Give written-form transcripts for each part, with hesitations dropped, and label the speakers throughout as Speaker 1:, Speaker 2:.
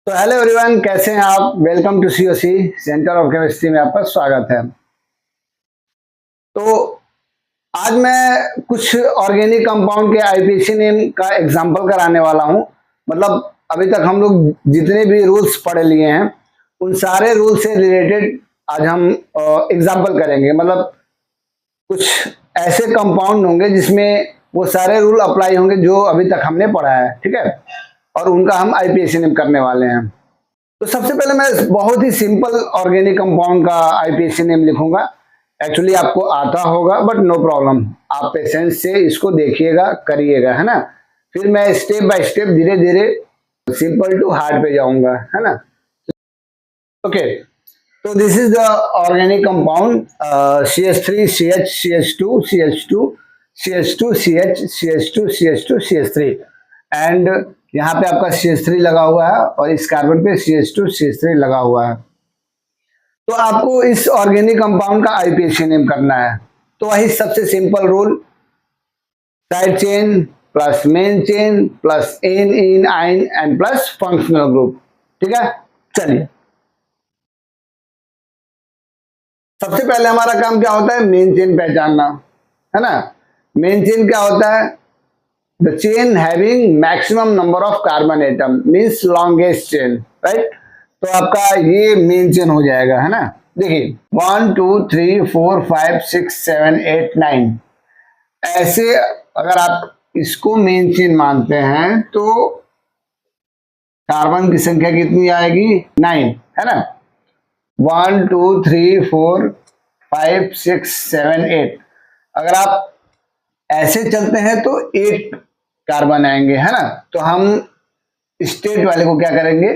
Speaker 1: तो hello everyone, कैसे हैं आप। Welcome to COC centre of chemistry में आपका स्वागत है। तो आज मैं कुछ ऑर्गेनिक कंपाउंड के आईपीसी नेम का एग्जांपल कराने वाला हूं। मतलब अभी तक हम लोग जितने भी रूल्स पढ़ लिए हैं उन सारे रूल से रिलेटेड आज हम एग्जांपल करेंगे। मतलब कुछ ऐसे कंपाउंड होंगे जिसमें वो सारे रूल अप्लाई होंगे जो अभी तक हमने पढ़ा है, ठीक है। और उनका हम आईपीसी नेम करने वाले हैं। तो सबसे पहले मैं बहुत ही सिंपल ऑर्गेनिक कंपाउंड का आईपीसी नेम लिखूंगा। एक्चुअली आपको आता होगा बट नो प्रॉब्लम, आप पेशेंस से इसको देखिएगा, करिएगा, है ना। फिर मैं स्टेप बाय स्टेप धीरे धीरे सिंपल टू हार्ड पे जाऊंगा, है ना। ओके, तो this is the organic compound CH3CH CH2 CH2 CH2 CH CH2 CH2 CH3 and यहाँ पे आपका CH3 लगा हुआ है और इस कार्बन पे CH2 CH3 लगा हुआ है। तो आपको इस ऑर्गेनिक कंपाउंड का आईपीसी नेम करना है। तो वही सबसे simple rule, side chain plus main chain plus ane ene yne and plus functional group, ठीक है। चलिए, सबसे पहले हमारा काम क्या होता है, मेन चेन पहचानना, है ना। मेन चेन क्या होता है, the chain having maximum number of carbon atom means longest chain, right. तो आपका ये मेन चेन हो जाएगा, है ना। देखिए 1 2 3 4 5 6 7 8 9 ऐसे अगर आप इसको मेन चेन मानते हैं तो कार्बन की संख्या कितनी आएगी, 9, है ना। 1 2 3 4 5 6 7 8 अगर आप ऐसे चलते हैं तो 8 कार्बन आएंगे, है ना। तो हम स्टेट वाले को क्या करेंगे,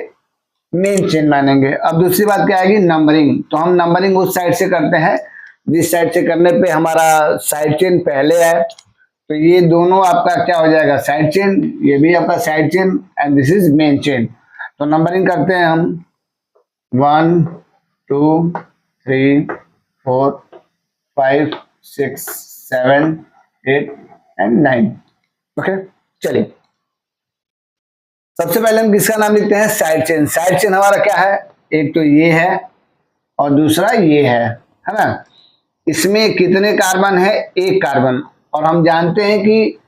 Speaker 1: मेन चेन मानेंगे। अब दूसरी बात क्या आएगी, नंबरिंग। तो हम नंबरिंग उस साइड से करते हैं जिस साइड से करने पे हमारा साइड चेन पहले है। तो ये दोनों आपका क्या हो जाएगा, साइड चेन, ये भी आपका side chain and this is main chain. तो नंबरिंग करते हैं हम 1 2 3 4 5 6 7 8 एंड 9। ओके, चलिए सबसे पहले हम किसका नाम लिखते हैं, साइड चेन। साइड चेन हमारा क्या है, एक तो ये है और दूसरा ये है ना। इसमें कितने कार्बन है, एक कार्बन। और हम जानते हैं कि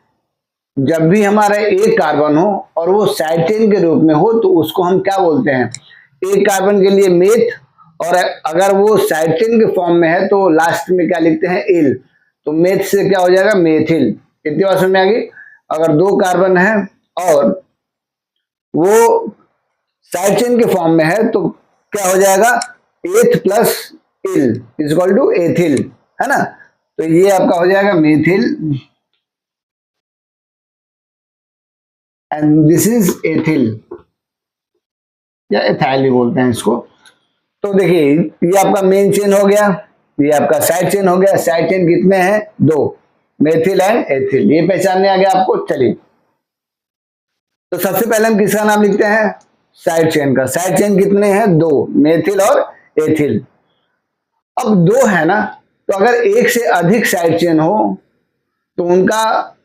Speaker 1: जब भी हमारा एक कार्बन हो और वो साइड चेन के रूप में हो तो उसको हम क्या बोलते हैं, एक कार्बन के लिए मेथ, और अगर वो साइड चेन के फॉर्म में है तो लास्ट में क्या लिखते हैं, इल। तो मेथ से क्या हो जाएगा, मेथिल। कितनी बार समझ में आ गई। अगर दो कार्बन है और वो साइड चेन के फॉर्म में है तो क्या हो जाएगा, eth plus yl is equal to ethyl, है ना। तो ये आपका हो जाएगा methyl and this is ethyl या एथाइल भी बोलते हैं इसको। तो देखिए ये आपका मेन चेन हो गया, ये आपका साइड चेन हो गया। साइड चेन कितने हैं, दो, मेथिल एंड एथिल। ये पहचानने आ गया आपको। चलिए, तो सबसे पहले हम किसका नाम लिखते हैं, साइड चेन का। साइड चेन कितने हैं, दो, मेथिल और एथिल। अब दो है ना, तो अगर एक से अधिक साइड चेन हो तो उनका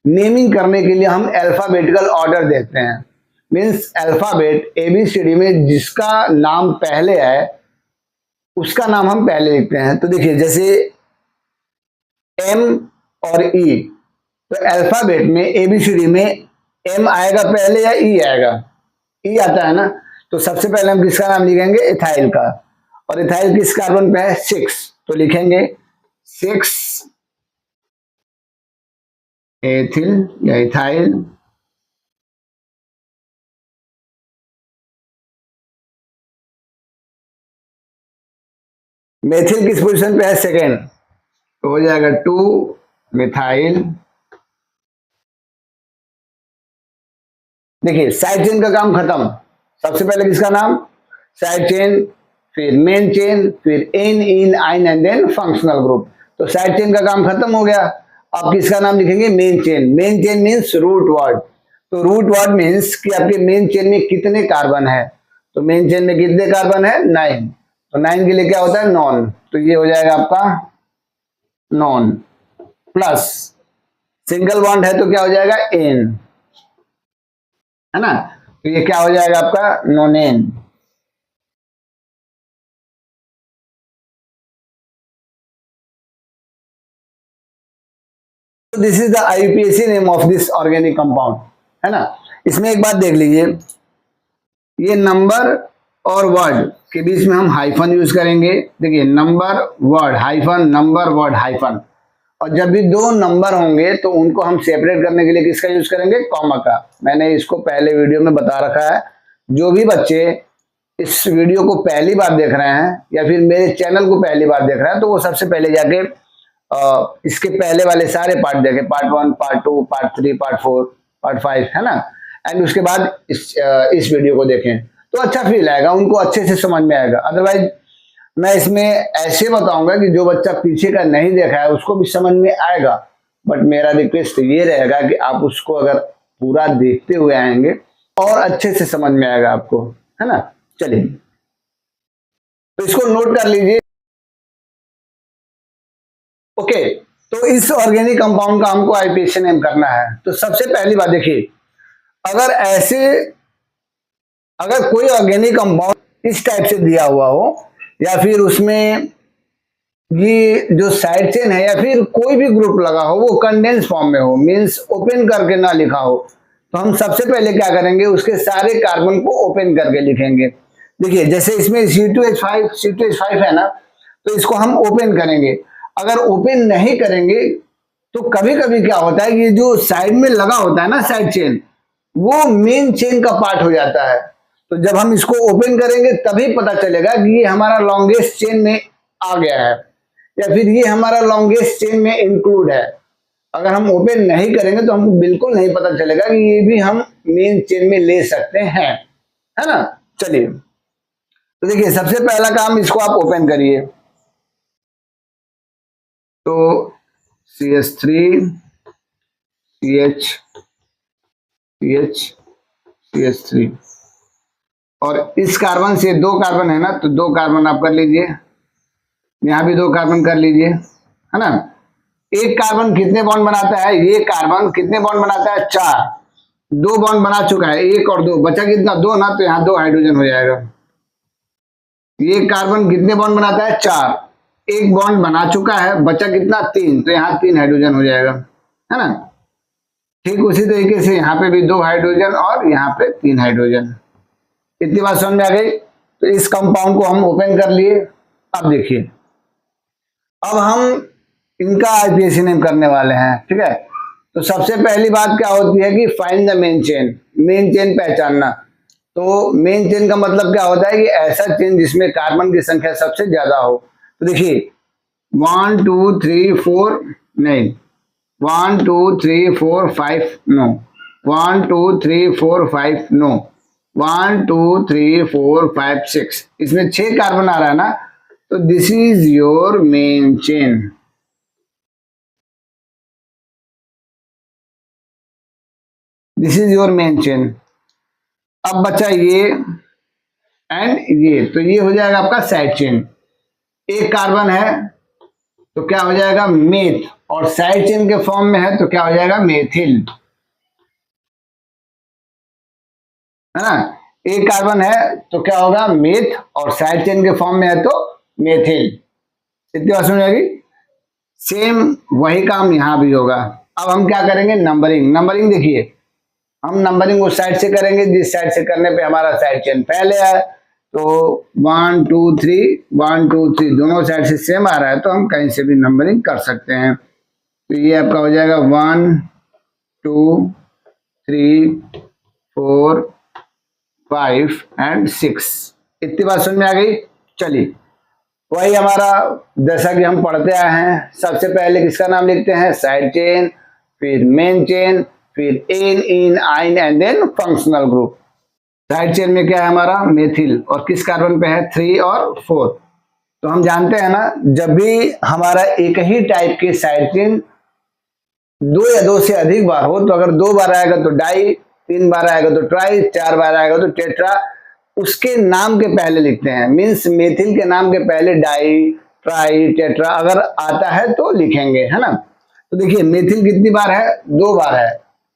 Speaker 1: नेमिंग करने के लिए हम अल्फाबेटिकल ऑर्डर देते हैं। मींस अल्फाबेट एबीसीडी में जिसका नाम पहले है उसका नाम हम पहले लिखते हैं। तो देखिए जैसे एम और ई, तो अल्फाबेट में एबीसीडी में एम आएगा पहले या ई आएगा, ई आता है ना। तो सबसे पहले हम किसका नाम लिखेंगे, इथाइल का। और इथाइल किस कार्बन पे है, 6, तो लिखेंगे 6 एथिल या इथाइल। मेथिल किस पोजीशन पे है, सेकेंड, तो हो जाएगा 2 मिथाइल। देखिए साइड चेन का काम खत्म। सबसे पहले किसका नाम, साइड चेन, फिर मेन चेन, फिर ane ene yne and then functional group. तो साइड चेन का काम खत्म हो गया। अब किसका नाम लिखेंगे, main chain. Main chain means root word. तो रूट वर्ड मीन्स कि आपके मेन चेन में कितने कार्बन है। तो मेन चेन में कितने कार्बन है, 9। तो 9 के लिए क्या होता है, नॉन। तो ये हो जाएगा आपका नॉन, प्लस सिंगल बॉन्ड है तो क्या हो जाएगा, एन, है ना। तो ये क्या हो जाएगा आपका नोनेन। This is the IUPAC name of this organic compound, है ना। इसमें एक बात देख लीजिए, ये नंबर और वर्ड के बीच में हम हाइफन यूज करेंगे। देखिए number word hyphen, number word hyphen. और जब भी दो नंबर होंगे तो उनको हम सेपरेट करने के लिए किसका यूज करेंगे, कॉमा का। मैंने इसको पहले वीडियो में बता रखा है। जो भी बच्चे इस वीडियो को पहली बार देख रहे हैं या फिर मेरे चैनल को पहली बार देख रहे हैं तो वो सबसे पहले जाके इसके पहले वाले सारे पार्ट देखें, part 1, part 2, part 3, part 4, part 5, है ना। एंड उसके बाद इस वीडियो को देखें तो अच्छा फील आएगा, उनको अच्छे से समझ में आएगा। अदरवाइज मैं इसमें ऐसे बताऊंगा कि जो बच्चा पीछे का नहीं देखा है उसको भी समझ में आएगा, बट मेरा रिक्वेस्ट ये रहेगा कि आप उसको अगर पूरा देखते हुए आएंगे और अच्छे से समझ में आएगा आपको, है ना। चलिए तो इसको नोट कर लीजिए। ओके, तो इस ऑर्गेनिक कंपाउंड का हमको आईयूपीएसी नेम करना है। तो सबसे पहली बात देखिए, अगर कोई ऑर्गेनिक कंपाउंड इस टाइप से दिया हुआ हो या फिर उसमें ये जो साइड चेन है या फिर कोई भी ग्रुप लगा हो वो कंडेंस फॉर्म में हो, मींस ओपन करके ना लिखा हो, तो हम सबसे पहले क्या करेंगे, उसके सारे कार्बन को ओपन करके लिखेंगे। देखिए जैसे इसमें C2H5 है ना, तो इसको हम ओपन करेंगे। अगर ओपन नहीं करेंगे तो कभी कभी क्या होता है, ये जो साइड में लगा होता है ना साइड चेन, वो मेन चेन का पार्ट हो जाता है। तो जब हम इसको ओपन करेंगे तभी पता चलेगा कि ये हमारा लॉन्गेस्ट चेन में आ गया है या फिर ये हमारा लॉन्गेस्ट चेन में इंक्लूड है। अगर हम ओपन नहीं करेंगे तो हमको बिल्कुल नहीं पता चलेगा कि ये भी हम मेन चेन में ले सकते हैं, है ना। चलिए तो देखिए सबसे पहला काम, इसको आप ओपन करिए। तो CH3 CH3 और इस कार्बन से 2 कार्बन है ना, तो 2 कार्बन आप कर लीजिए, यहां भी 2 कार्बन कर लीजिए, है ना। एक कार्बन कितने बॉन्ड बनाता है, ये कार्बन कितने बॉन्ड बनाता है, 4। 2 बॉन्ड बना चुका है, 1 और 2 बचा कितना, 2 ना, तो यहाँ 2 हाइड्रोजन हो जाएगा। ये कार्बन कितने बॉन्ड बनाता है, 4। 1 बॉन्ड बना चुका है, बचा कितना, 3, तो यहाँ 3 हाइड्रोजन हो जाएगा, है ना। ठीक उसी तरीके से यहाँ पे भी 2 हाइड्रोजन और यहाँ पे 3 हाइड्रोजन। इतनी बात समझ में आ गई। तो इस कंपाउंड को हम ओपन कर लिए। अब देखिए, अब हम इनका आईयूपीएसी नेम करने वाले हैं, ठीक है। तो सबसे पहली बात क्या होती है कि find the main chain, main chain पहचानना। तो मेन चेन का मतलब क्या होता है कि ऐसा चेन जिसमें कार्बन की संख्या सबसे ज्यादा हो। तो देखिए 1 2 3 4 नहीं, 1 2 3 4 5 नो, 1 2 3 4 5 नो, 1 2 3 4 5 6, इसमें 6 कार्बन आ रहा है ना, तो this is your main chain. This is your main chain. अब बचा ये एंड ये, तो ये हो जाएगा आपका साइड चेन। एक कार्बन है तो क्या हो जाएगा, मेथ, और साइड चेन के फॉर्म में है तो क्या हो जाएगा, मेथिल, है ना। एक कार्बन है तो क्या होगा, मेथ, और साइड चेन के फॉर्म में है तो मेथिल। इतनी बात समझ आएगी। सेम वही काम यहां भी होगा। अब हम क्या करेंगे, नंबरिंग। नंबरिंग देखिए, हम नंबरिंग उस साइड से करेंगे जिस साइड से करने पे हमारा साइड चेन पहले है। तो 1 2 3 1 2 3 दोनों साइड से सेम आ रहा है तो हम कहीं से भी नंबरिंग कर सकते हैं। तो ये आपका हो जाएगा 1 2 3 4 5 एंड 6। इतनी बात समझ में आ गई। चलिए वही हमारा जैसा कि हम पढ़ते आए हैं, सबसे पहले किसका नाम लिखते हैं, साइड चेन, फिर मेन चेन, फिर ane ene yne and then functional group. Side chain में क्या है हमारा, मेथिल, और किस कार्बन पे है, 3 और 4। तो हम जानते हैं ना, जब भी हमारा एक ही टाइप के साइड चेन 2 या 2 से अधिक बार हो, तो अगर 2 बार आएगा तो डाई, 3 बार आएगा तो ट्राई, 4 बार आएगा तो टेट्रा, उसके नाम के पहले लिखते हैं। मीन्स मेथिल के नाम के पहले डाई, ट्राई, टेट्रा अगर आता है तो लिखेंगे, है ना। तो देखिए मेथिल कितनी बार है, 2 बार है,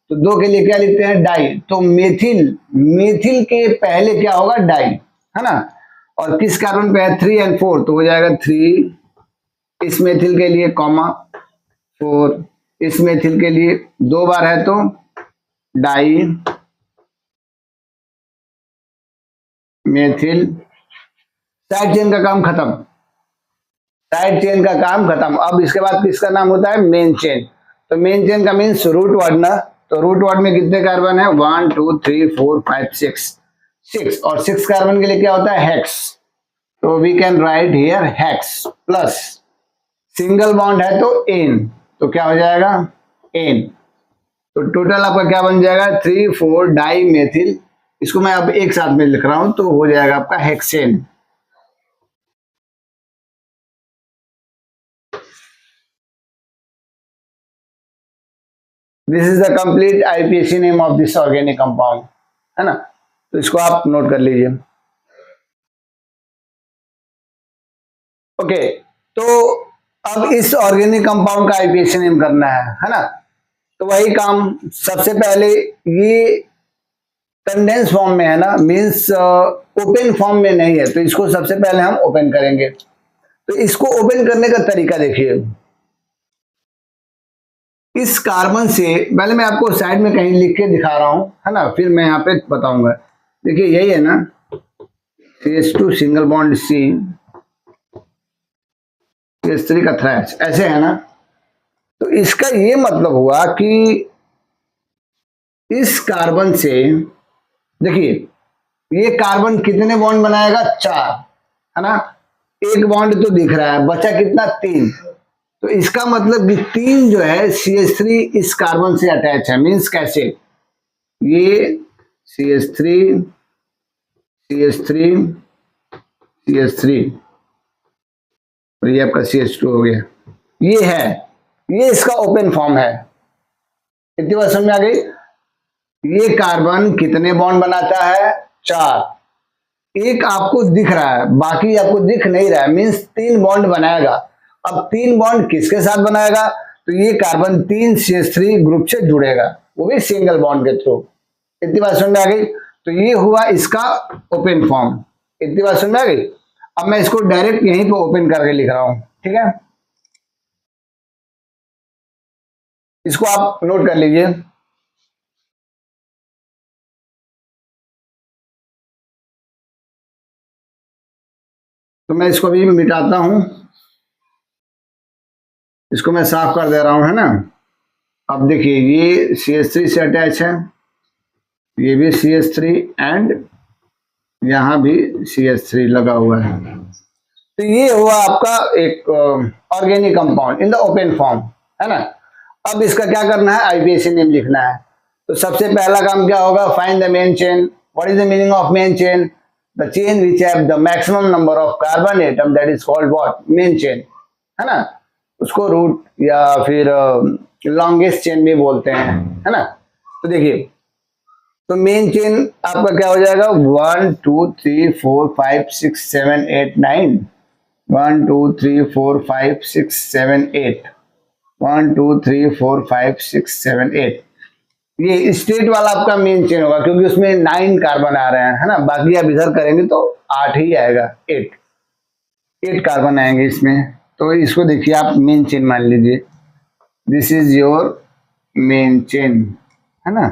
Speaker 1: तो 2 के लिए क्या लिखते हैं, डाई। तो मेथिल, मेथिल के पहले क्या होगा, डाई, है ना। और किस कार्बन पे है, 3 और 4, तो हो जाएगा 3 इस मेथिल के लिए, कॉमा 4 इस मेथिल के लिए, 2 बार है तो डाई मेथिल। साइड चेन का काम खत्म, साइड चेन का काम खत्म। अब इसके बाद किसका नाम होता है, मेन चेन। तो मेन चेन का मीन्स रूट वर्ड ना, तो रूट वर्ड में कितने कार्बन है, 1 2 3 4 5 6 और 6 कार्बन के लिए क्या होता है, हेक्स। तो we can write here hex plus single bond है तो एन, तो क्या हो जाएगा, एन। तो टोटल आपका क्या बन जाएगा, 3 4 डाई मेथिल। इसको मैं अब एक साथ में लिख रहा हूं तो हो जाएगा आपका hexane. This is the complete IUPAC name of this organic compound, है ना। तो इसको आप नोट कर लीजिए। ओके, तो अब इस ऑर्गेनिक कंपाउंड का आईपीएसी नेम करना है ना। तो वही काम, सबसे पहले ये कंडेंस फॉर्म में है ना, मींस ओपन फॉर्म में नहीं है, तो इसको सबसे पहले हम ओपन करेंगे। तो इसको ओपन करने का तरीका देखिए, इस कार्बन से पहले मैं आपको साइड में कहीं लिख के दिखा रहा हूं, है ना, फिर मैं यहाँ पे बताऊंगा। देखिए यही है ना, CH2 single bond C, CH3 का थ्रैश, ऐसे है ना। तो इसका ये मतलब हुआ कि इस कार्बन से, देखिए ये कार्बन कितने बॉन्ड बनाएगा, 4, है ना। एक बॉन्ड तो दिख रहा है, बचा कितना, 3। तो इसका मतलब कि 3 जो है CH3 इस कार्बन से अटैच है, मींस कैसे, ये CH3 CH3 CH3 और ये आपका CH2 हो गया, ये है, ये इसका ओपन फॉर्म है। इतनी बात समझ में आ गई। ये कार्बन कितने बॉन्ड बनाता है, 4। एक आपको दिख रहा है, बाकी आपको दिख नहीं रहा है, मींस 3 बॉन्ड बनाएगा। अब 3 बॉन्ड किसके साथ बनाएगा, तो ये कार्बन 3 CH3 ग्रुप से जुड़ेगा, वो भी सिंगल बॉन्ड के थ्रू। इतनी बात समझ में आ गई। तो ये हुआ इसका ओपन फॉर्म। इतनी बात समझ में आ गई। अब मैं इसको डायरेक्ट यहीं पे ओपन करके लिख रहा हूं, ठीक है। इसको आप नोट कर लीजिए। तो मैं इसको भी मिटाता हूं, इसको मैं साफ कर दे रहा हूं, है ना। अब देखिए ये CH3 से अटैच है, ये भी CH3 एंड यहां भी CH3 लगा हुआ है। तो ये हुआ आपका एक organic compound in the open form, है ना। अब इसका क्या करना है, आईपीएसी नेम लिखना है। तो सबसे पहला काम क्या होगा, find the main chain. What is the meaning of main chain, the chain which have the maximum number of carbon atom, that is called what, main chain, है ना। उसको रूट या फिर लॉन्गेस्ट चेन भी बोलते हैं, है ना। तो देखिए, तो मेन चेन आपका क्या हो जाएगा, 1 2 3 4 5 6 7 8 9, 1 2 3 4 5 6 7 8, 1 2 3 4 5 6 7 8। ये स्टेट वाला आपका मेन चेन होगा, क्योंकि उसमें 9 कार्बन आ रहे हैं, है ना। बाकी आप इधर करेंगे तो 8 ही आएगा, 8 कार्बन आएंगे इसमें। तो इसको देखिए आप मेन चेन मान लीजिए, this is your main chain, है ना।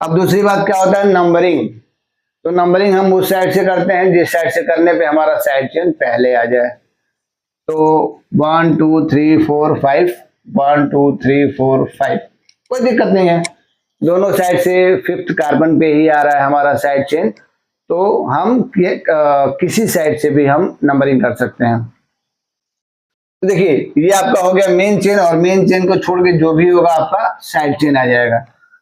Speaker 1: अब दूसरी बात क्या होता है, नंबरिंग। तो नंबरिंग हम उस साइड से करते हैं जिस साइड से करने पे हमारा साइड चेन पहले आ जाए। तो 1 2 3 4 5, 1 2 3 4 5, कोई दिक्कत नहीं है, दोनों साइड से 5th कार्बन पे ही आ रहा है हमारा साइड चेन, तो हम किसी साइड से भी हम नंबरिंग कर सकते हैं। तो देखिए ये आपका हो गया मेन चेन, और मेन चेन को छोड़ के जो भी होगा आपका साइड चेन आ जाएगा।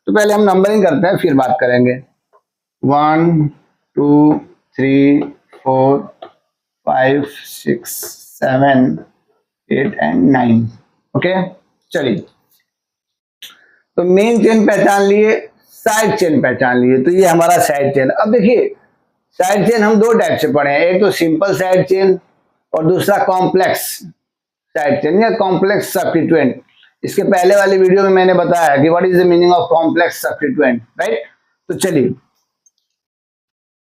Speaker 1: तो पहले हम नंबरिंग करते हैं, फिर बात करेंगे। 1 2 3 4 5 6 7 8 एंड 9। ओके, चलिए। तो मेन चेन पहचान लिए, साइड चेन पहचान लिए, तो ये हमारा साइड चेन। अब देखिए साइड चेन हम 2 टाइप से पढ़े हैं, एक तो सिंपल साइड चेन और दूसरा कॉम्प्लेक्स। साइड चेन या कॉम्प्लेक्स सब्स्टिट्यूएंट। इसके पहले वाली वीडियो में मैंने बताया कि what is the meaning of complex substituent, right. तो चलिए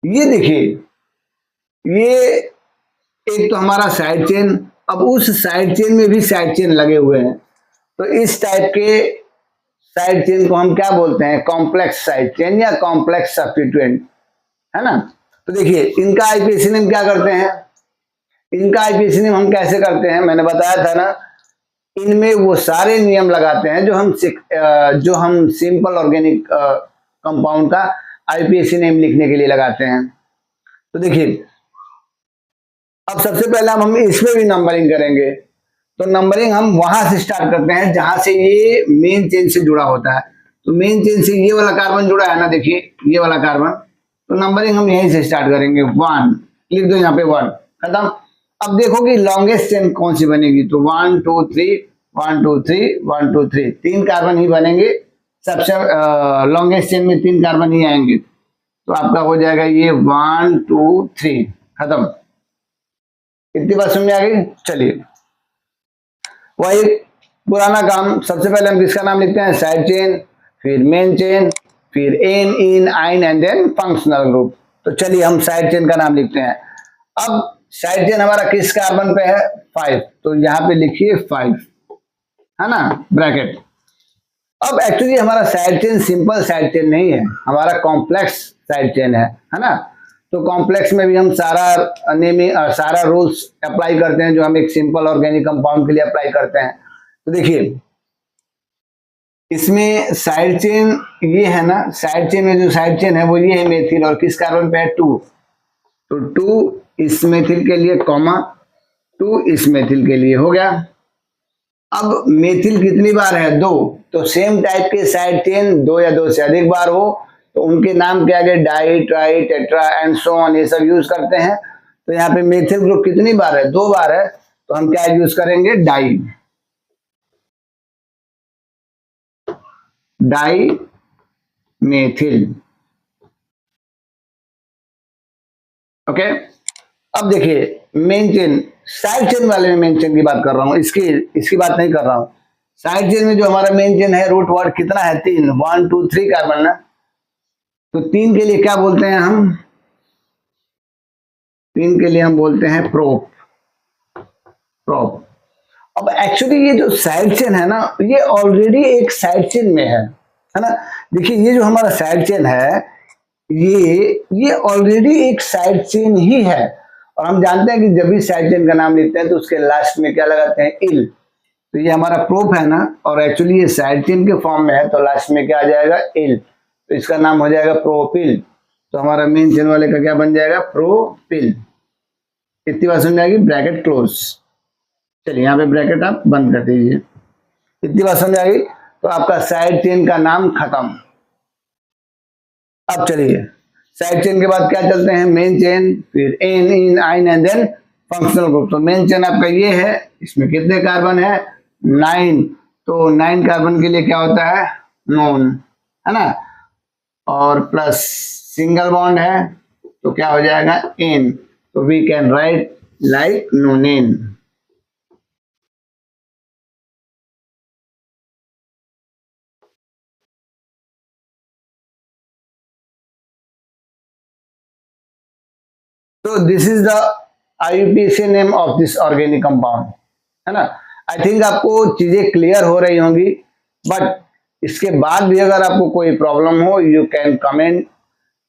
Speaker 1: ये देखिए, ये एक तो हमारा साइड चेन, अब उस साइड चेन में भी साइड चेन लगे हुए हैं, तो इस टाइप के साइड चेन को हम क्या बोलते हैं, कॉम्प्लेक्स साइड चेन या कॉम्प्लेक्स सब्स्टिट्यूएंट, है ना। तो देखिए इनका आईपीसी नेम क्या करते हैं, इनका आईपीसी नेम हम कैसे करते हैं, मैंने बताया था ना, इनमें वो सारे नियम लगाते हैं जो हम सिंपल ऑर्गेनिक कंपाउंड का आईपीसी नेम लिखने के लिए लगाते हैं। तो देखिए अब सबसे पहले हम इसमें भी नंबरिंग करेंगे, तो नंबरिंग हम वहां से स्टार्ट करते हैं जहां से ये मेन चेन से जुड़ा होता है। तो मेन चेन से ये वाला कार्बन जुड़ा है ना, देखिए ये वाला कार्बन, तो नंबरिंग हम यहीं से स्टार्ट करेंगे, 1 लिख दो यहाँ पे, 1 खत्म। अब देखो कि लॉन्गेस्ट चेन कौन सी बनेगी, तो 1 2 3 1 2 3 1 2 3, 3 कार्बन ही बनेंगे, सबसे लॉन्गेस्ट चेन में 3 कार्बन ही आएंगे, तो आपका हो जाएगा ये 1 2 3 खत्म। इतनी बात समझ में आ गई। चलिए वही पुराना काम, सबसे पहले हम किसका नाम लिखते हैं, साइड चेन, फिर मेन चेन, फिर ane ene yne and then functional group. तो चलिए हम साइड चेन का नाम लिखते हैं। अब साइड चेन हमारा किस कार्बन पे है, 5, तो यहाँ पे लिखिए 5, है ना, ब्रैकेट। अब एक्चुअली हमारा side chain simple side chain नहीं है, हमारा कॉम्प्लेक्स साइड चेन है ना। तो कॉम्प्लेक्स में भी हम सारा रूल्स अप्लाई करते हैं जो हम एक सिंपल ऑर्गेनिक कंपाउंड के लिए अप्लाई करते हैं। तो देखिए इसमें साइड चेन ये है ना, साइड चेन में जो साइड चेन है वो ये है मेथिल, और किस कार्बन पे है, 2, तो 2 इस मेथिल के लिए कॉमा 2 इस मेथिल के लिए, हो गया। अब मेथिल कितनी बार है, 2, तो सेम टाइप के साइड चेन 2 या 2 से अधिक बार हो तो उनके नाम के आगे di tri tetra and so on ये सब यूज करते हैं। तो यहाँ पे मेथिल ग्रुप कितनी बार है, 2 बार है, तो हम क्या यूज करेंगे, डाई, डाई मेथिल, ओके। अब देखिए मेन चेन, साइड चेन वाले में मेन चेन की बात कर रहा हूं, इसकी बात नहीं कर रहा हूं। साइड चेन में जो हमारा मेन चेन है, रूट वर्ड कितना है, 3, 1 2 3 कार्बन ना, तो 3 के लिए क्या बोलते हैं हम, 3 के लिए हम बोलते हैं प्रोप। अब एक्चुअली ये जो साइड चेन है ना, ये ऑलरेडी एक साइड चेन में है ना। देखिए ये जो हमारा साइड चेन है, ये ऑलरेडी एक साइड चेन ही है, और हम जानते हैं कि जब भी साइड चेन का नाम लिखते हैं तो उसके लास्ट में क्या लगाते हैं, इल। तो ये हमारा प्रोप है ना, और एक्चुअली ये साइड चेन के फॉर्म में है, तो लास्ट में क्या आ जाएगा, इल, तो इसका नाम हो जाएगा प्रोपिल। तो हमारा मेन चेन वाले का क्या बन जाएगा, प्रोपिल। इतनी बात समझ आएगी, ब्रैकेट क्लोज। चलिए यहाँ पे ब्रैकेट आप बंद कर दीजिए। इतनी बात समझ आ गई, तो आपका साइड चेन का नाम खत्म। अब चलिए साइड चेन के बाद क्या चलते हैं, मेन चेन, फिर ane ene yne and then functional group. तो मेन चेन आपका ये है, इसमें कितने कार्बन है, 9, तो 9 कार्बन के लिए क्या होता है, नॉन, है ना, और प्लस सिंगल बॉन्ड है तो क्या हो जाएगा, एन, तो we can write like nonane. तो this is the IUPAC name of this organic compound, है ना। आई थिंक आपको चीजें क्लियर हो रही होंगी, बट इसके बाद भी अगर आपको कोई प्रॉब्लम हो, you can comment,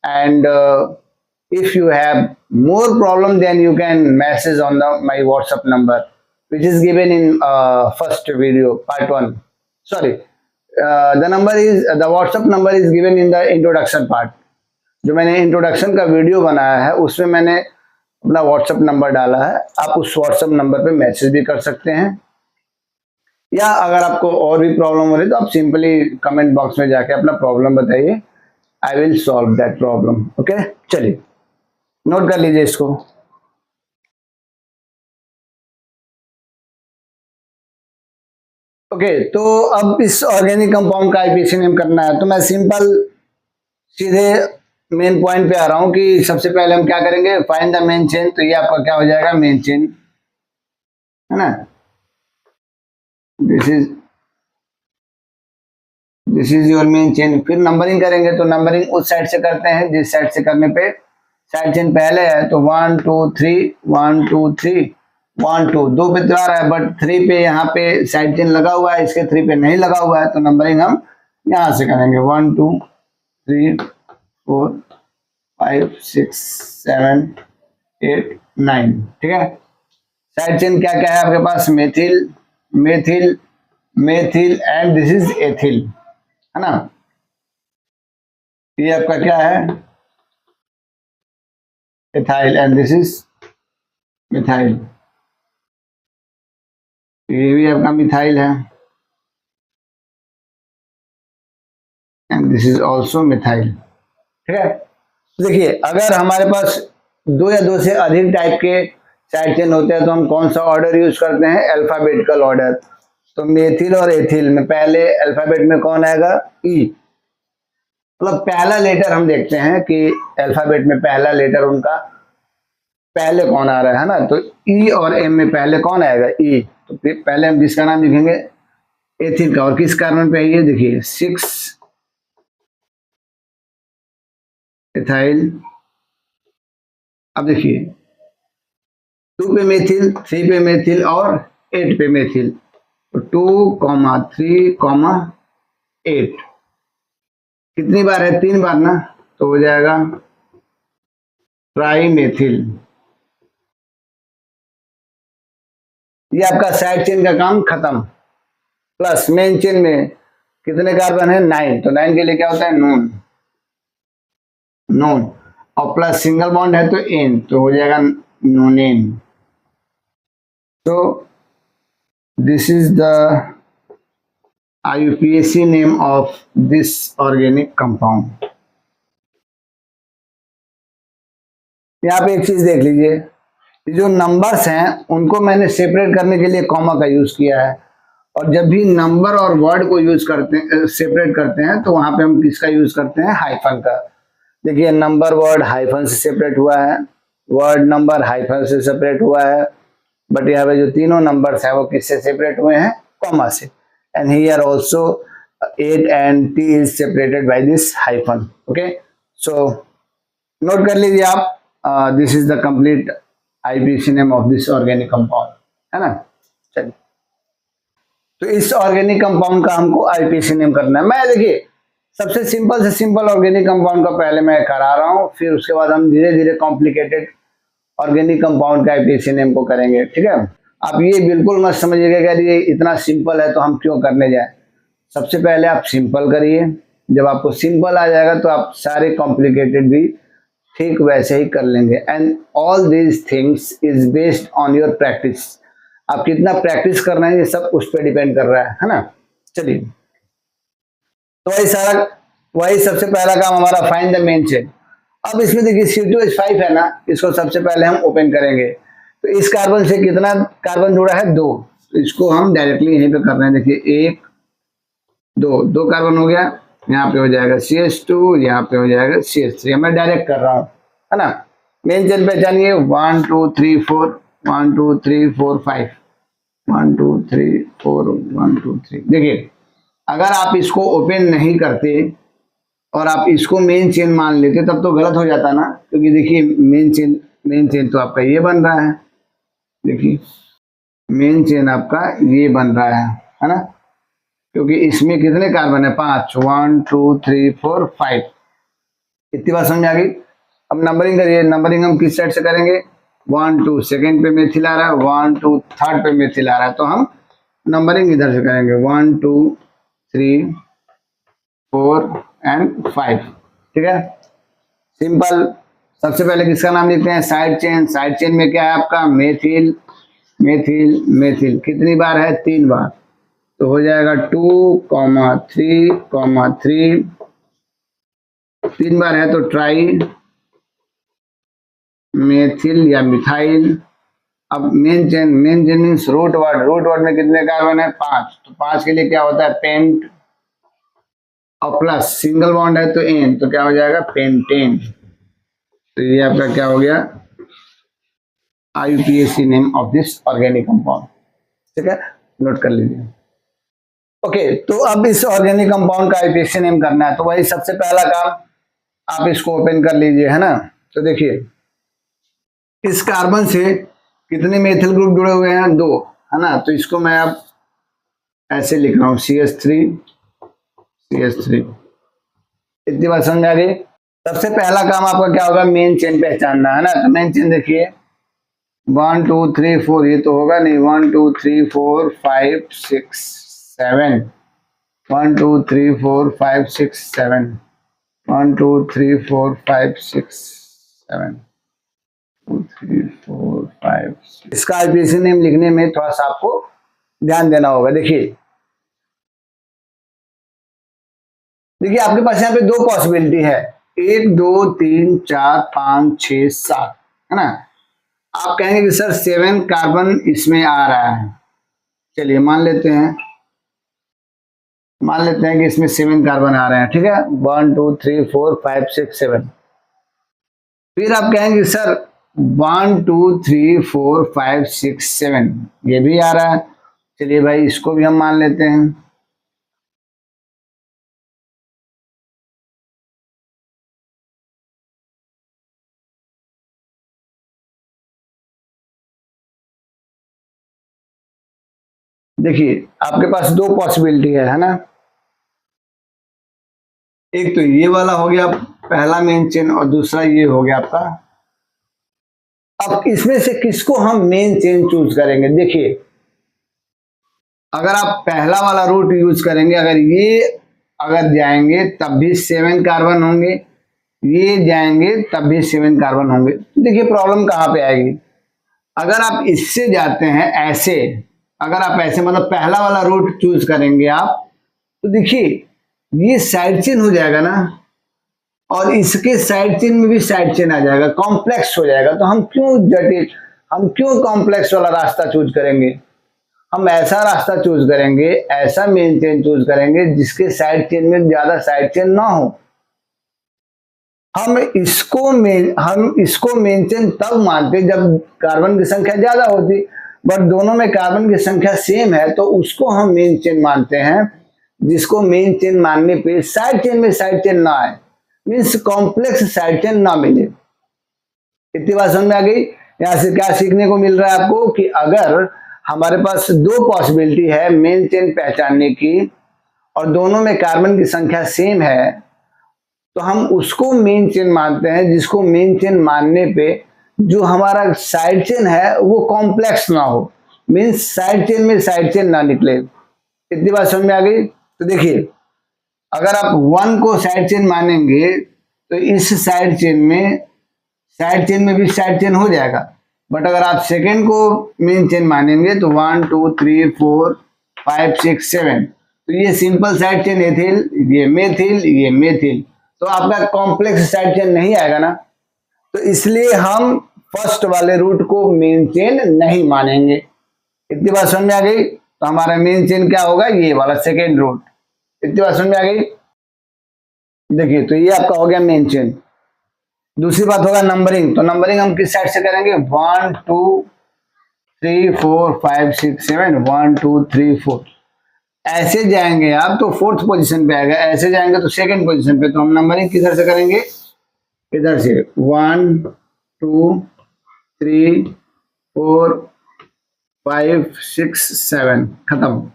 Speaker 1: and if you have more problem then you can message on my WhatsApp number which is given in first video part 1. Sorry, the WhatsApp number is given in the introduction part. जो मैंने introduction का video बनाया है उसमें मैंने अपना WhatsApp number डाला है, आप उस WhatsApp नंबर पे मैसेज भी कर सकते हैं, या अगर आपको और भी प्रॉब्लम हो रही है तो आप सिंपली कमेंट बॉक्स में जाके अपना प्रॉब्लम बताइए, I will solve that problem, okay. चलिए नोट कर लीजिए इसको। ओके, तो अब इस ऑर्गेनिक कंपाउंड का आईपीसी नेम करना है, तो मैं सिंपल सीधे मेन पॉइंट पे आ रहा हूं कि सबसे पहले हम क्या करेंगे, फाइंड द मेन चेन। तो ये आपका क्या हो जाएगा, मेन चेन, है ना। This is your main chain. फिर नंबरिंग करेंगे तो नंबरिंग उस साइड से करते हैं जिस साइड से करने पे साइड चेन पहले है, तो 1 2 3 1 2 3 1 2 2 पे तो आ रहा है, बट 3 पे यहाँ पे साइड चेन लगा हुआ है, इसके 3 पे नहीं लगा हुआ है, तो नंबरिंग हम यहाँ से करेंगे 1 2 3 4 5 6 7 8 9। ठीक है, साइड चेन क्या क्या है आपके पास, methyl methyl methyl and this is ethyl, है ना। ये आपका क्या है, ethyl and this is methyl. ये भी आपका मिथाइल है and this is also methyl. ठीक है, देखिए अगर हमारे पास दो या दो से अधिक टाइप के साइड चेन होते हैं तो हम कौन सा ऑर्डर यूज करते हैं, अल्फाबेटिकल ऑर्डर। तो मेथिल और एथिल में पहले अल्फाबेट में कौन आएगा, ई, मतलब पहला लेटर हम देखते हैं कि अल्फाबेट में पहला लेटर उनका पहले कौन आ रहा है ना। तो ई और एम में पहले कौन आएगा, ई। तो पहले हम जिसका नाम लिखेंगे एथिल का, और किस कार्बन पे है ये देखिए 6 एथाइल। अब देखिए 2 पे मेथिल, 3 पे मेथिल और 8 पे मेथिल, तो 2 3 8 कितनी बार है, 3 बार ना, तो हो जाएगा ट्राई मेथिल। ये आपका साइड चेन का काम खत्म। प्लस मेन चेन में कितने कार्बन है, 9, तो 9 के लिए क्या होता है, नोन नोन, और प्लस सिंगल बॉन्ड है तो एन, तो हो जाएगा नोनेन। तो this is the IUPAC name of this organic compound. यहाँ पे एक चीज देख लीजिए, जो नंबर्स हैं उनको मैंने सेपरेट करने के लिए कॉमा का यूज किया है, और जब भी नंबर और वर्ड को यूज करते हैं, सेपरेट करते हैं, तो वहां पे हम किसका यूज करते हैं, हाइफन का। देखिए नंबर वर्ड हाइफन से सेपरेट हुआ है, वर्ड नंबर हाइफन से सेपरेट हुआ है, बट यहाँ पे जो तीनों नंबर्स हैं वो किससे सेपरेट हुए हैं, कॉमा से। And here also 8 and T is separated by this hyphen. Okay, so note कर लीजिए आप, this is the complete IUPAC name of this organic compound, है ना। चलिए, तो इस ऑर्गेनिक कंपाउंड का हमको IUPAC नेम करना है। मैं देखिए सबसे सिंपल से सिंपल ऑर्गेनिक कंपाउंड का पहले मैं करा रहा हूँ, फिर उसके बाद हम धीरे धीरे कॉम्प्लिकेटेड ऑर्गेनिक कंपाउंड का IUPAC नेम को करेंगे। ठीक है, आप ये बिल्कुल मत समझिएगा कि ये इतना सिंपल है तो हम क्यों करने जाए। सबसे पहले आप सिंपल करिए, जब आपको सिंपल आ जाएगा तो आप सारे कॉम्प्लिकेटेड भी ठीक वैसे ही कर लेंगे। And all these things is based on your practice. आप कितना प्रैक्टिस कर रहे हैं ये सब उस पर डिपेंड कर रहा है ना। चलिए, तो वही सबसे पहला काम हमारा, फाइंड द मेन चेन। अब इसमें देखिए C2H5 है ना, इसको सबसे पहले हम ओपन करेंगे। तो इस कार्बन से कितना कार्बन जुड़ा है, 2, तो इसको हम डायरेक्टली यहीं पे कर रहे हैं। देखिए 1 2 कार्बन हो गया, यहाँ पे हो जाएगा CH2, यहाँ पे हो जाएगा CH3। मैं डायरेक्ट कर रहा हूँ, है ना। मेन चेन पहचानिए 1 2 3 4 1 2 3 4 5 1 2 3 4 1 2 3। देखिए अगर आप इसको ओपन नहीं करते और आप इसको मेन चेन मान लेते तब तो गलत हो जाता ना, क्योंकि देखिए मेन चेन तो आपका ये बन रहा है। देखिए मेन चेन आपका ये बन रहा है ना, क्योंकि इसमें कितने कार्बन है, 5 1 2 3 4 5। इतनी बात समझ आ गई। अब नंबरिंग करिए, नंबरिंग हम किस साइड से करेंगे, 1 2 सेकेंड पे मेथिल आ रहा है, 1 2 थर्ड पे मेथिल आ रहा है, तो हम नंबरिंग इधर से करेंगे 1 2 3 4 एंड 5। ठीक है, सिंपल। सबसे पहले किसका नाम लिखते हैं, साइड चेन। साइड चेन में क्या है आपका, मेथिल मेथिल मेथिल, कितनी बार है, 3 बार, तो हो जाएगा 2 3 3 बार है तो ट्राई मेथिल या मिथाइल। अब main chain means root word में कितने कार्बन है, 5, तो 5 के लिए क्या होता है, पेंट, और प्लस सिंगल बॉन्ड है तो एन, तो क्या हो जाएगा, पेंटेन। तो ये आपका क्या हो गया, IUPAC name of this organic compound. ठीक है, नोट कर लीजिए। ओके, तो अब इस ऑर्गेनिक कंपाउंड का आईपीसी नेम करना है, तो वही सबसे पहला काम आप इसको ओपन कर लीजिए, है ना। तो देखिए इस कार्बन से कितने मेथिल ग्रुप जुड़े हुए हैं, 2, है ना। तो इसको मैं अब ऐसे लिख रहा हूं CH3 इतनी बात समझ आ गई। सबसे पहला काम आपका क्या होगा, मेन चेन पहचानना, है ना। तो मेन चेन देखिए 1 2 3 4, ये तो होगा नहीं, 1 2 3 4 5 6 7, 1 2 3 4 5 6 7, 1 2 3 4 5 6 7, 2 3 4 5। इसका आईपीसी नेम लिखने में थोड़ा सा आपको ध्यान देना होगा। देखिए देखिए आपके पास यहाँ पे 2 पॉसिबिलिटी है, 1 2 3 4 5 6 7, है ना। आप कहेंगे कि सर 7 कार्बन इसमें आ रहा है, चलिए मान लेते हैं कि इसमें 7 कार्बन आ रहे हैं, ठीक है, 1 2 3 4 5 6 7। फिर आप कहेंगे सर 1 2 3 4 5 6 7 ये भी आ रहा है, चलिए भाई इसको भी हम मान लेते हैं। देखिए आपके पास 2 पॉसिबिलिटी है ना। एक तो ये वाला हो गया पहला मेन चेन, और दूसरा ये हो गया आपका। अब इसमें से किसको हम मेन चेन चूज करेंगे। देखिए अगर आप पहला वाला रूट यूज करेंगे, अगर जाएंगे तब भी 7 कार्बन होंगे, ये जाएंगे तब भी 7 कार्बन होंगे। देखिए प्रॉब्लम कहाँ पे आएगी, अगर आप इससे जाते हैं ऐसे, अगर आप ऐसे मतलब पहला वाला रूट चूज करेंगे आप, तो देखिए ये साइड चेन हो जाएगा ना, और इसके साइड चेन में भी साइड चेन आ जाएगा, कॉम्प्लेक्स हो जाएगा। तो हम क्यों कॉम्प्लेक्स वाला रास्ता चूज करेंगे। हम ऐसा रास्ता चूज करेंगे, ऐसा मेन चेन चूज करेंगे जिसके साइड चेन में ज्यादा साइड चेन ना हो। हम इसको मेन चेन तब मानते जब कार्बन की संख्या ज्यादा होती, बट दोनों में कार्बन की संख्या सेम है, तो उसको हम मेन चेन मानते हैं जिसको मेन चेन मानने पे साइड चेन में साइड चेन ना आए, मीन्स कॉम्प्लेक्स साइड चेन ना मिले। इतनी बात समझ में आ गई। यहां से क्या सीखने को मिल रहा है आपको कि अगर हमारे पास 2 पॉसिबिलिटी है मेन चेन पहचानने की, और दोनों में कार्बन की संख्या सेम है, तो हम उसको मेन चेन मानते हैं जिसको मेन चेन मानने पे जो हमारा साइड चेन है वो कॉम्प्लेक्स ना हो, मीन्स साइड चेन में साइड चेन ना निकले। इतनी बात समझ में आ गई। तो देखिए अगर आप 1 को साइड चेन मानेंगे तो इस साइड चेन में भी साइड चेन हो जाएगा, बट अगर आप सेकेंड को मेन चेन मानेंगे तो 1 2 3 4 5 6 7, तो ये सिंपल साइड चेन एथिल, ये मेथिल, तो आपका कॉम्प्लेक्स साइड चेन नहीं आएगा ना। तो इसलिए हम फर्स्ट वाले रूट को मेन चेन नहीं मानेंगे। इतनी बात समझ में आ गई। तो हमारा मेन चेन क्या होगा, ये वाला सेकेंड रूट। इतनी बात समझ में आ गई। देखिए तो ये आपका हो गया मेन चेन। दूसरी बात होगा नंबरिंग, तो नंबरिंग हम किस साइड से करेंगे, 1 2 3 4 5 6 7, 1 2 3 4, ऐसे जाएंगे आप तो 4th पोजीशन पे आएगा, ऐसे जाएंगे तो 2nd पोजीशन पे। तो हम नंबरिंग किधर से करेंगे, इधर से 1 2 3 4 5 6 7, खत्म।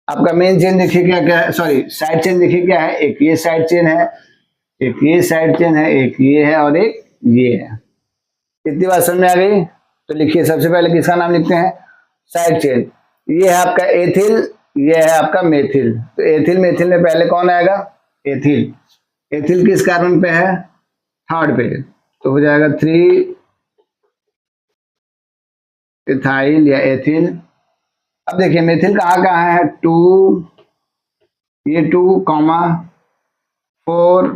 Speaker 1: आपका मेन चेन देखिए क्या क्या है, सॉरी साइड चेन देखिए क्या है, एक ये साइड चेन है, एक ये साइड चेन है, एक ये है और एक ये है। इतनी बात समझ में आ गई। तो लिखिए सबसे पहले किसका नाम लिखते हैं, साइड चेन। ये है आपका एथिल, ये है आपका मेथिल। तो एथिल मेथिल में पहले कौन आएगा, एथिल। एथिल किस कार्बन पे है, 3rd पे, तो हो जाएगा 3 इथाइल या एथिल। अब देखिए मेथिल कहाँ कहाँ है, 2, ये 2 कॉमा 4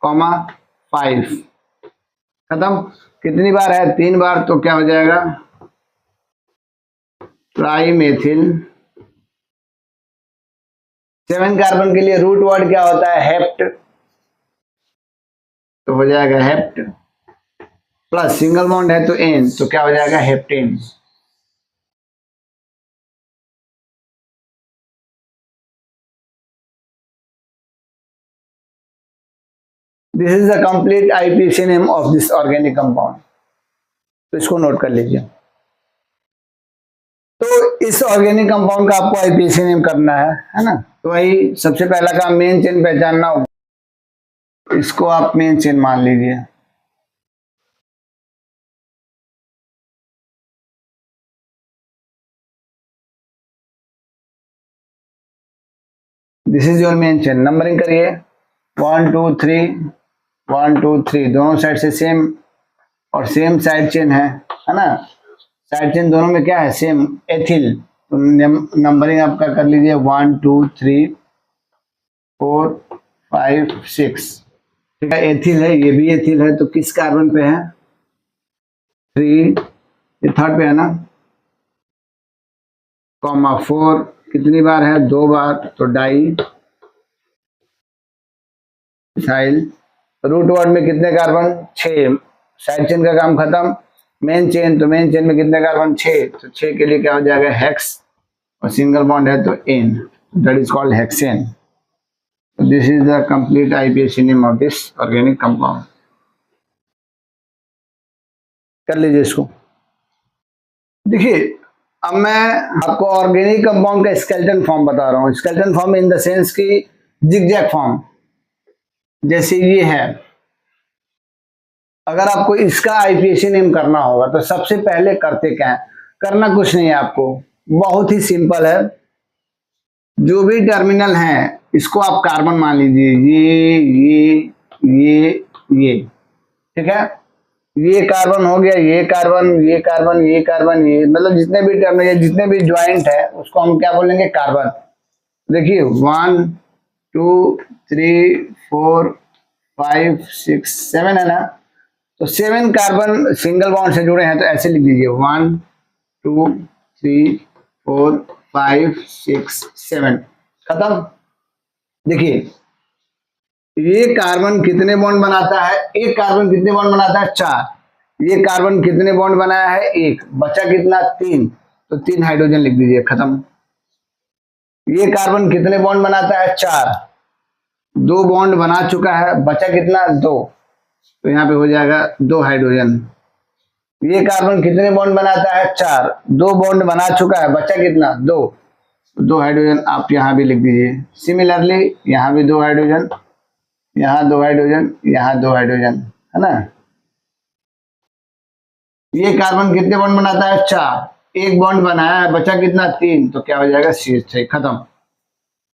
Speaker 1: कॉमा 5, खत्म। कितनी बार है, 3 बार, तो क्या हो जाएगा, ट्राई मेथिल। 7 कार्बन के लिए रूट वर्ड क्या होता है, हेप्ट, तो हो जाएगा हेप्ट, प्लस सिंगल बॉन्ड है तो एन, तो क्या हो जाएगा heptane. This is the complete IPC name of this organic compound. तो इसको नोट कर लीजिए। तो इस ऑर्गेनिक कंपाउंड का आपको आईपीसी नेम करना है ना। तो वही सबसे पहला काम मेन चेन पहचानना होगा, इसको आप मेन चेन मान लीजिए। This is your main chain. Numbering करिए 1 2 3 1 2 3, दोनों साइड से सेम और सेम साइड चेन है ना। साइड चेन दोनों में क्या है, सेम, एथिल। तो नंबरिंग आपका कर लीजिए 1 2 3 4 5 6। ठीक है, एथिल है, ये भी एथिल है। तो किस कार्बन पे है, 3, ये थर्ड पे है ना, कॉमा 4 कितनी बार है, 2 बार, तो डाई इथाइल। रूट वर्ड में कितने कार्बन, 6। साइड चेन का काम खत्म। मेन चेन, तो मेन चेन में कितने कार्बन, 6। तो 6 के लिए क्या हो जाएगा, हेक्स, और सिंगल बॉन्ड है तो ane, that is called hexane. This is the complete IPC name of this organic compound. कर लीजिए इसको। देखिए, अब मैं आपको ऑर्गेनिक कंपाउंड का स्केलेटन फॉर्म बता रहा हूँ। Skeleton form in the sense की जिगजैग फॉर्म, जैसे ये है। अगर आपको इसका आईपीसी नेम करना होगा तो सबसे पहले करते क्या है, करना कुछ नहीं है आपको, बहुत ही सिंपल है। जो भी टर्मिनल है इसको आप कार्बन मान लीजिए, ये, ठीक है। ये कार्बन हो गया, ये कार्बन, ये कार्बन, ये कार्बन, ये, मतलब जितने भी टर्मिनल, जितने भी ज्वाइंट है उसको हम क्या बोलेंगे, कार्बन। देखिए 1 2 3 4 5 6 7 है ना। तो 7 कार्बन सिंगल बॉन्ड से जुड़े हैं, तो ऐसे लिख दीजिए 1 2 3 4 5 6 7, खत्म। देखिए ये कार्बन कितने बॉन्ड बनाता है, एक कार्बन कितने बॉन्ड बनाता है, 4। ये कार्बन कितने बॉन्ड बनाया है, 1, बचा कितना, 3, तो 3 हाइड्रोजन लिख दीजिए, खत्म। ये कार्बन कितने बॉन्ड बनाता है, 4, 2 बॉन्ड बना चुका है, बचा कितना, 2, तो यहाँ पे हो जाएगा 2 हाइड्रोजन। ये कार्बन कितने बॉन्ड बनाता है, 4, 2 बॉन्ड बना चुका है, बचा कितना, 2 हाइड्रोजन आप यहाँ भी लिख दीजिए। सिमिलरली यहाँ भी 2 हाइड्रोजन, यहाँ 2 हाइड्रोजन, यहाँ 2 हाइड्रोजन, है ना। ये कार्बन कितने बॉन्ड बनाता है, 4, 1 बॉन्ड बनाया है, बचा कितना, 3, तो क्या हो जाएगा, CH3, खत्म।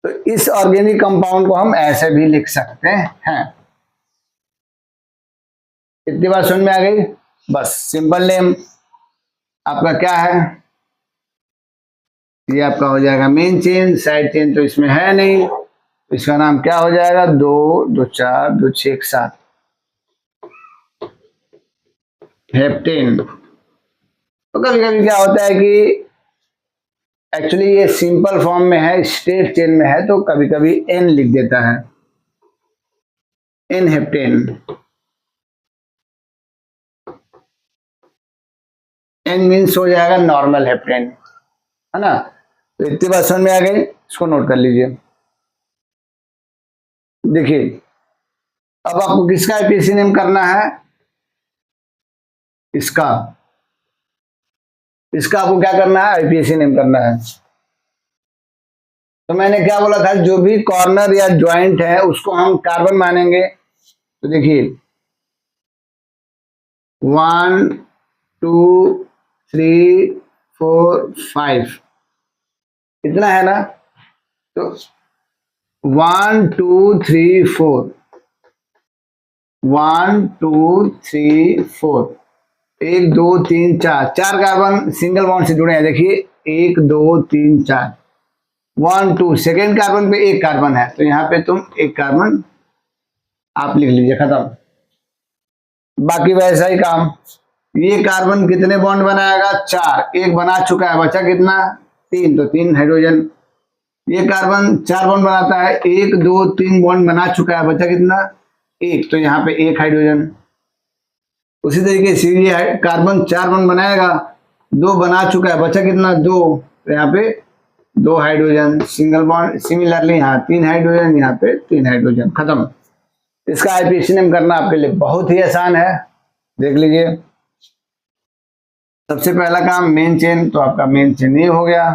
Speaker 1: तो इस ऑर्गेनिक कंपाउंड को हम ऐसे भी लिख सकते हैं। इतनी बात समझ में आ गई, बस सिंपल नेम आपका क्या है, ये आपका हो जाएगा मेन चेन। साइड चेन तो इसमें है नहीं, इसका नाम क्या हो जाएगा, 2 2 4 2 6 7, हेप्टेन। तो कभी कभी क्या होता है कि एक्चुअली ये सिंपल फॉर्म में है, स्ट्रेट चेन में है, तो कभी कभी एन लिख देता है, एन हेप्टेन। एन मीन्स हो जाएगा नॉर्मल हेप्टेन, है ना। तो इतनी बात समझ में आ गई, इसको नोट कर लीजिए। देखिए अब आपको किसका आईपीसी नेम करना है, इसका आपको क्या करना है, आईपीसी नेम करना है। तो मैंने क्या बोला था, जो भी कॉर्नर या ज्वाइंट है उसको हम कार्बन मानेंगे। तो देखिए 1 2 3 4 5 इतना है ना। तो 1 2 3 4 1 2 3 4, 1 2 3 4, 4 कार्बन सिंगल बॉन्ड से जुड़े हैं। देखिए 1 2 3 4, 1 2, सेकेंड कार्बन पे 1 कार्बन है, तो यहाँ पे तुम 1 कार्बन आप लिख लीजिए, खत्म। बाकी वैसा ही काम। ये कार्बन कितने बॉन्ड बनाएगा, 4, 1 बना चुका है, बचा कितना, 3, तो 3 हाइड्रोजन। ये कार्बन 4 बॉन्ड बनाता है, 1 2 3 बॉन्ड बना चुका है, बचा कितना, 1, तो यहाँ पे 1 हाइड्रोजन। उसी तरीके से ये कार्बन 4 बॉन्ड बनाएगा, 2 बना चुका है, बचा कितना, 2, तो यहाँ पे 2 हाइड्रोजन, सिंगल बॉन्ड। सिमिलरली यहाँ 3 हाइड्रोजन, यहाँ पे 3 हाइड्रोजन, खत्म। इसका आईपीसी नेम करना आपके लिए बहुत ही आसान है, देख लीजिए। सबसे पहला काम मेन चेन, तो आपका मेन चेन ये हो गया।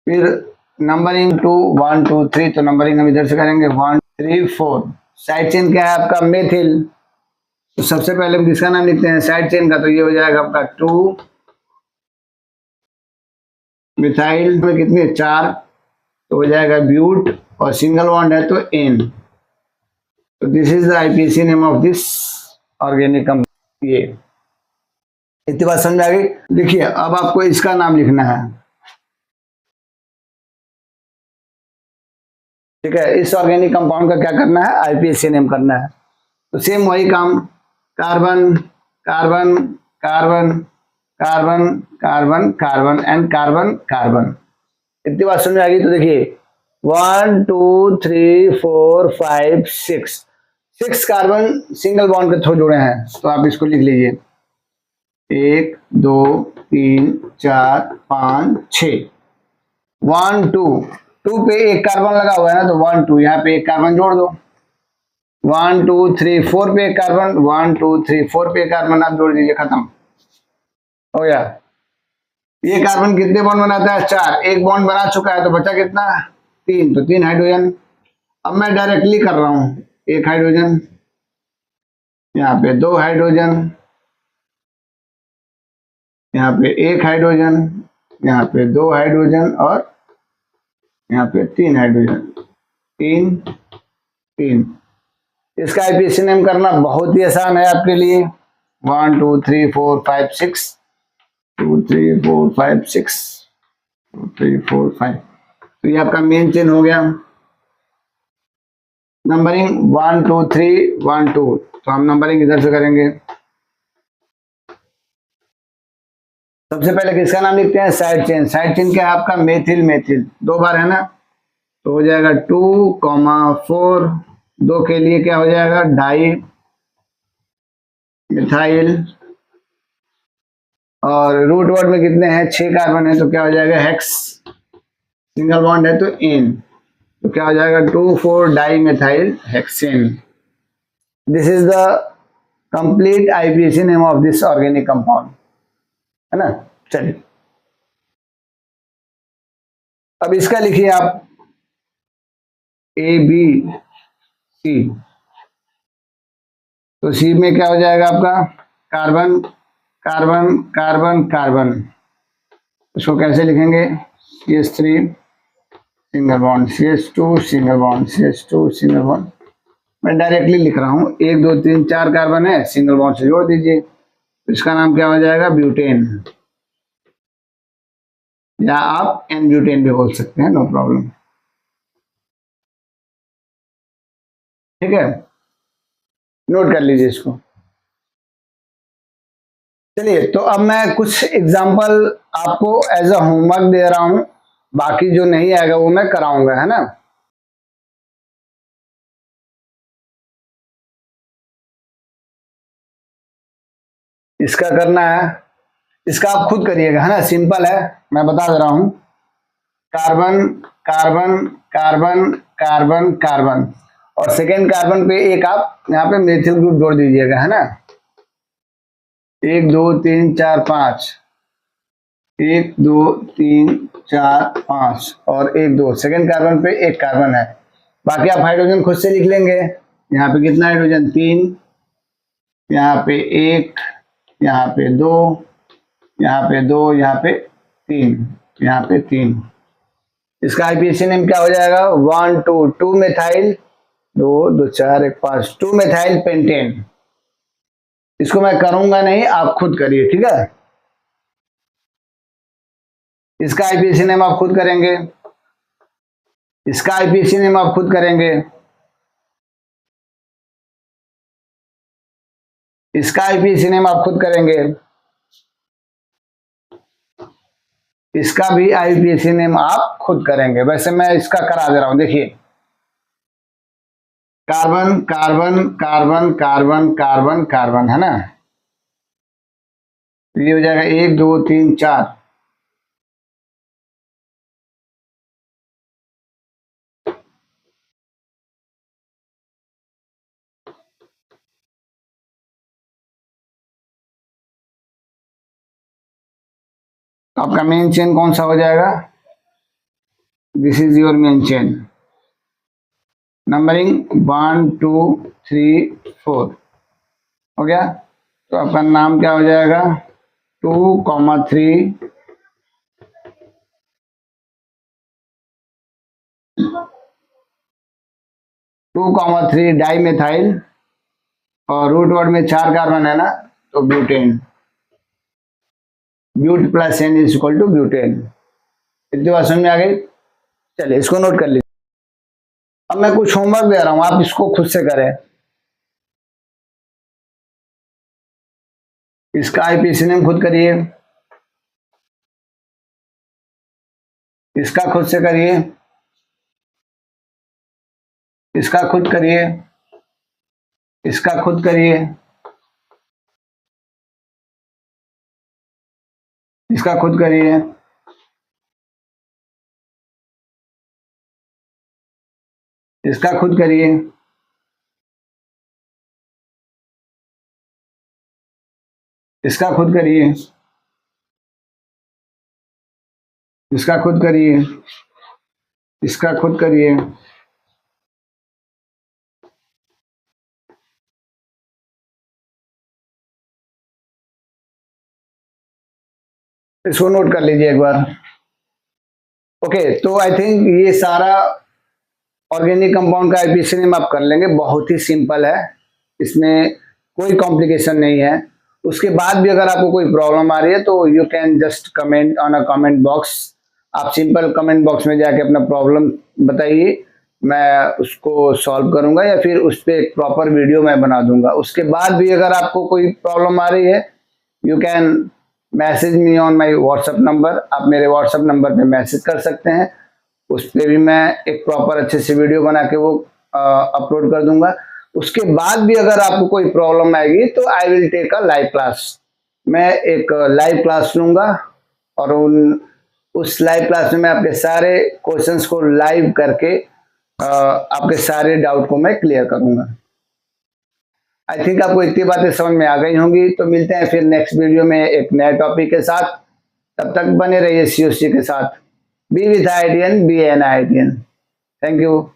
Speaker 1: फिर नंबरिंग 2 1 2 3, तो नंबरिंग हम इधर से करेंगे 1 3 4। साइड चेन क्या है आपका? मेथिल। तो सबसे पहले हम किसका नाम लिखते हैं साइड चेन का? तो ये हो जाएगा आपका 2 मिथाइल में कितनी है? 4, तो हो जाएगा ब्यूट, और सिंगल बॉन्ड है तो एन। तो this is the IPC name of this organic compound. ये इतनी बात समझ आ गई। देखिए अब आपको इसका नाम लिखना है, ठीक है। इस ऑर्गेनिक कंपाउंड का क्या करना है? आईपीसी नेम करना है। तो सेम वही काम, carbon carbon carbon carbon carbon carbon and carbon carbon. इतनी बात समझ आ गई। तो देखिए 1 2 3 4 5 6, 6 कार्बन सिंगल बॉन्ड के थ्रू जुड़े हैं, तो आप इसको लिख लीजिए 1 2 3 4 5 6। 1 2 2 पे एक कार्बन लगा हुआ है ना, तो 1 2 यहाँ पे एक कार्बन जोड़ दो। 1 2 3 4 पे एक कार्बन, 1 2 3 4 पे एक कार्बन आप जोड़ दीजिए, खत्म हो गया। ये कार्बन कितने बॉन्ड बनाता है? 4। एक बॉन्ड बना चुका है, तो बचा कितना? 3, तो 3 हाइड्रोजन। अब मैं डायरेक्टली कर रहा हूं, एक हाइड्रोजन, यहाँ पे 2 हाइड्रोजन, यहाँ पे एक हाइड्रोजन, यहाँ पे 2 हाइड्रोजन, और यहाँ पे 3 हाइड्रोजन, 3 3। इसका आईपीसी नेम करना बहुत ही आसान है आपके लिए। 1 2 3 4 5 6, 2 3 4 5 6, 2 3 4 5। तो ये आपका मेन चेन हो गया। नंबरिंग 1 2 3 1 2, तो हम नंबरिंग इधर से करेंगे। सबसे पहले किसका नाम लिखते हैं? Side chain. साइड चेन क्या है आपका? मेथिल मेथिल, 2 बार है ना, तो हो जाएगा 2 4। 2 के लिए क्या हो जाएगा? डाई मिथाइल, और रूट वर्ड में कितने हैं? 6 कार्बन है, तो क्या हो जाएगा? हेक्स। सिंगल बॉन्ड है तो एन, तो क्या हो जाएगा? 2 4 di methyl hexane. This is the complete IPC name of this organic compound, है ना। चलिए अब इसका लिखिए आप ए बी सी। तो सी में क्या हो जाएगा आपका? Carbon carbon carbon carbon. इसको कैसे लिखेंगे? CH3 single bond, CH2 single bond, CH2 single bond. मैं डायरेक्टली लिख रहा हूँ, 1 2 3 4 कार्बन है, सिंगल बॉन्ड से जोड़ दीजिए। इसका नाम क्या हो जाएगा? ब्यूटेन, या आप एन ब्यूटेन भी बोल सकते हैं, नो प्रॉब्लम, ठीक है। नोट कर लीजिए इसको। चलिए तो अब मैं कुछ एग्जांपल आपको एज अ होमवर्क दे रहा हूं, बाकी जो नहीं आएगा वो मैं कराऊंगा, है ना। इसका करना है, इसका आप खुद करिएगा, है ना, सिंपल है, मैं बता दे रहा हूं। Carbon carbon carbon carbon carbon, और सेकेंड कार्बन पे एक आप यहाँ पे मेथिल ग्रुप जोड़ दीजिएगा, है ना। 1 2 3 4 5, 1 2 3 4 5, और 1 2 सेकेंड कार्बन पे एक कार्बन है। बाकी आप हाइड्रोजन खुद से लिख लेंगे। यहाँ पे कितना हाइड्रोजन? 3, यहाँ पे 1, यहाँ पे 2, यहाँ पे 2, यहाँ पे 3, यहाँ पे 3। इसका आईपीसी नेम क्या हो जाएगा? 1 2 2 मेथाइल, 2 2 4 1 5, 2 मेथाइल पेंटेन। इसको मैं करूंगा नहीं, आप खुद करिए, ठीक है। इसका आईपीसी नेम आप खुद करेंगे, इसका आईपीसी नेम आप खुद करेंगे, इसका आईपीसी नेम आप खुद करेंगे, इसका भी आईपीसी नेम आप खुद करेंगे। वैसे मैं इसका करा दे रहा हूं, देखिए carbon carbon carbon carbon carbon carbon, है ना। ये हो जाएगा 1 2 3 4, आपका मेन चेन कौन सा हो जाएगा? This is your main chain, numbering 1 2 3 4 हो गया। तो आपका नाम क्या हो जाएगा? 2,3 2,3 डाई मेथाइल, और रूट वर्ड में 4 कार्बन है ना, तो butane, but plus ane is equal to butane. इतनी बात समझ में आ गई? चलिए इसको नोट कर लीजिए। अब मैं कुछ होमवर्क दे रहा हूं, आप इसको खुद से करें। इसका आईपीसी नेम खुद करिए, इसका खुद से करिए, इसका खुद करिए, इसका खुद करिए, इसका खुद करिए, इसका खुद करिए, इसका खुद करिए, इसका खुद करिए, इसका खुद करिए, इसको नोट कर लीजिए एक बार। ओके, तो आई थिंक ये सारा ऑर्गेनिक कंपाउंड का आईपीसी नेम आप कर लेंगे, बहुत ही सिंपल है, इसमें कोई कॉम्प्लिकेशन नहीं है। उसके बाद भी अगर आपको कोई प्रॉब्लम आ रही है तो you can just comment on a comment box. आप सिंपल कमेंट बॉक्स में जाके अपना प्रॉब्लम बताइए, मैं उसको सॉल्व करूंगा या फिर उस पर एक प्रॉपर वीडियो मैं बना दूंगा। उसके बाद भी अगर आपको कोई प्रॉब्लम आ रही है, you can message me on my WhatsApp number. आप मेरे व्हाट्सएप नंबर पे मैसेज कर सकते हैं, उस पर भी मैं एक प्रॉपर अच्छे से वीडियो बना के वो अपलोड कर दूंगा। उसके बाद भी अगर आपको कोई प्रॉब्लम आएगी तो I will take a live class, मैं एक लाइव क्लास लूंगा और उस लाइव क्लास में मैं आपके सारे क्वेश्चंस को लाइव करके आपके सारे डाउट को मैं क्लियर करूंगा। आई थिंक आपको इतनी बातें समझ में आ गई होंगी। तो मिलते हैं फिर नेक्स्ट वीडियो में एक नए टॉपिक के साथ। तब तक बने रहिए COC के साथ। बी विथ आईडियन, बी एन आईडियन। Thank you.